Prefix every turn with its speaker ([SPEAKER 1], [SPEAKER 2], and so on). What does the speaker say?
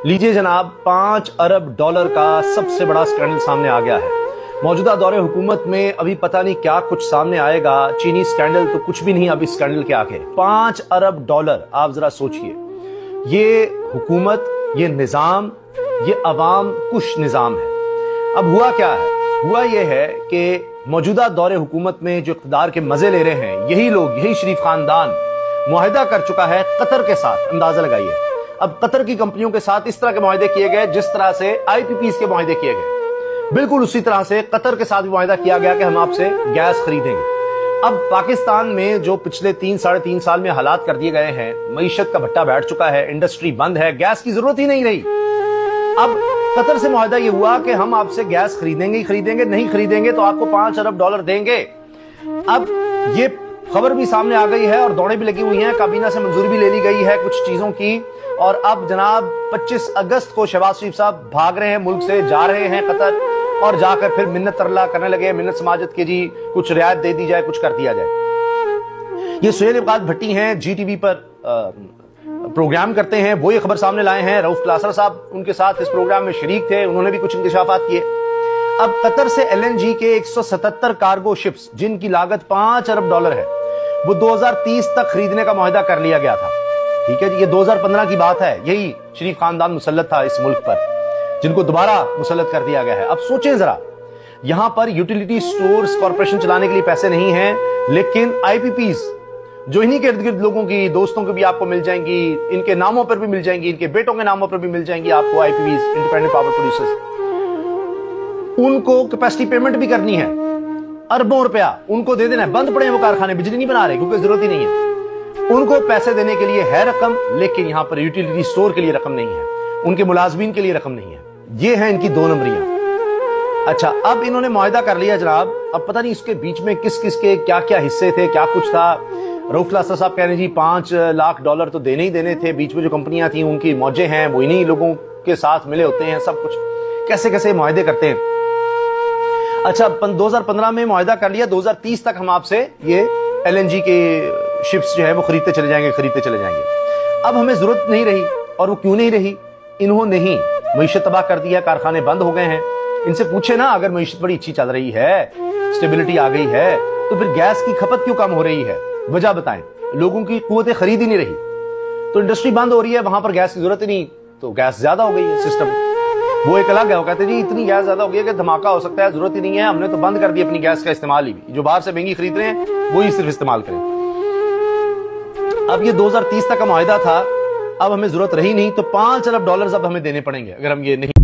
[SPEAKER 1] لیجئے جناب، 5 ارب ڈالر کا سب سے بڑا سکینڈل سامنے آ گیا ہے۔ موجودہ دور حکومت میں ابھی پتہ نہیں کیا کچھ سامنے آئے گا۔ چینی سکینڈل تو کچھ بھی نہیں ابھی سکینڈل کے آگے۔ 5 ارب ڈالر، آپ ذرا سوچئے، یہ حکومت، یہ نظام، یہ عوام کش نظام ہے۔ اب ہوا کیا ہے؟ ہوا یہ ہے کہ موجودہ دور حکومت میں جو اقتدار کے مزے لے رہے ہیں، یہی لوگ، یہی شریف خاندان معاہدہ کر چکا ہے قطر کے ساتھ۔ اندازہ لگائیے، اب قطر کی کمپنیوں کے ساتھ اس طرح کے معاہدے کیے گئے جس طرح سے آئی پی پیز کے معاہدے کیے گئے، بالکل اسی طرح سے قطر کے ساتھ بھی معاہدہ کیا گیا کہ ہم آپ سے گیس خریدیں گے۔ اب پاکستان میں جو پچھلے 3-3.5 سال میں حالات کر دیے گئے ہیں، معیشت کا بھٹا بیٹھ چکا ہے، انڈسٹری بند ہے، گیس کی ضرورت ہی نہیں رہی۔ اب قطر سے معاہدہ یہ ہوا کہ ہم آپ سے گیس خریدیں گے، نہیں خریدیں گے تو آپ کو 5 ارب ڈالر دیں گے۔ اب یہ خبر بھی سامنے آ گئی ہے اور دوڑیں بھی لگی ہوئی ہیں، کابینہ سے منظوری بھی لے لی گئی ہے کچھ چیزوں کی، اور اب جناب 25 اگست کو شہباز شریف صاحب بھاگ رہے ہیں ملک سے، جا رہے ہیں قطر، اور جا کر پھر منت ترلا کرنے لگے، منت سماجت کے جی کچھ رعایت دے دی جائے، کچھ کر دیا جائے۔ یہ سہیل ابقات بھٹی ہیں، جی ٹی وی پر پروگرام کرتے ہیں، وہ یہ خبر سامنے لائے ہیں۔ رؤف کلاسر صاحب ان کے ساتھ اس پروگرام میں شریک تھے، انہوں نے بھی کچھ انکشافات کیے۔ اب قطر سے ایل این جی کے 177 کارگو شپس جن کی لاگت 5 ارب ڈالر ہے، وہ 2030 تک خریدنے کا معاہدہ کر لیا گیا تھا۔ ٹھیک ہے جی، یہ 2015 کی بات ہے۔ یہی شریف خاندان مسلط تھا اس ملک پر، جن کو دوبارہ مسلط کر دیا گیا ہے۔ اب سوچیں ذرا، یہاں پر یوٹیلیٹی سٹورز کارپوریشن چلانے کے لیے پیسے نہیں ہیں، لیکن آئی پی پیز جو انہی کے ارد گرد لوگوں کی، دوستوں کو بھی آپ کو مل جائیں گی، ان کے ناموں پر بھی مل جائیں گی، ان کے بیٹوں کے ناموں پر بھی مل جائیں گی آپ کو I P Ps, independent power producers, ان کو کیپیسٹی پیمنٹ بھی کرنی ہے، اربوں روپیہ ان کو دے دینا ہے۔ بند پڑے ہیں وہ کارخانے، بجلی نہیں بنا رہے کیونکہ ضرورت ہی نہیں ہے۔ ان کو پیسے دینے کے لیے ہے رقم، لیکن یہاں پر یوٹیلیٹی سٹور کے لیے رقم نہیں ہے، ان کے ملازمین کے لیے رقم نہیں ہے۔ یہ ہیں ان کی 2 نمبریاں۔ اچھا، اب انہوں نے معاہدہ کر لیا جناب، اب پتہ نہیں اس کے بیچ میں کس کس کے کیا کیا حصے تھے، کیا کچھ تھا۔ رؤف کلاسر صاحب کہہ رہے ہیں جی 5 لاکھ ڈالر تو دینے ہی دینے تھے، بیچ میں جو کمپنیاں تھیں ان کی موجیں ہیں، وہ انہی لوگوں کے ساتھ ملے ہوتے ہیں، سب کچھ کیسے کیسے معاہدے کرتے ہیں۔ اچھا، 2015 میں معاہدہ کر لیا، 2030 تک ہم آپ سے یہ ایل این جی کے شپس جو ہے وہ خریدتے چلے جائیں گے۔ اب ہمیں ضرورت نہیں رہی، اور وہ کیوں نہیں رہی؟ انہوں نے ہی معیشت تباہ کر دیا، کارخانے بند ہو گئے ہیں۔ ان سے پوچھے نا، اگر معیشت بڑی اچھی چل رہی ہے، سٹیبلٹی آ گئی ہے، تو پھر گیس کی کھپت کیوں کم ہو رہی ہے؟ وجہ بتائیں۔ لوگوں کی قوت خرید ہی نہیں رہی، تو انڈسٹری بند ہو رہی ہے، وہاں پر گیس کی ضرورت ہی نہیں، تو گیس زیادہ ہو گئی ہے سسٹم۔ وہ ایک الگ ہے، وہ کہتے ہیں جی اتنی گیس زیادہ ہو گئی ہے کہ دھماکہ ہو سکتا ہے، ضرورت ہی نہیں ہے، ہم نے تو بند کر دی اپنی گیس کا استعمال ہی بھی، جو باہر سے مہنگی خرید رہے ہیں وہی صرف استعمال کریں۔ اب یہ 2030 تک کا معاہدہ تھا، اب ہمیں ضرورت رہی نہیں، تو 5 ارب ڈالرز اب ہمیں دینے پڑیں گے اگر ہم یہ نہیں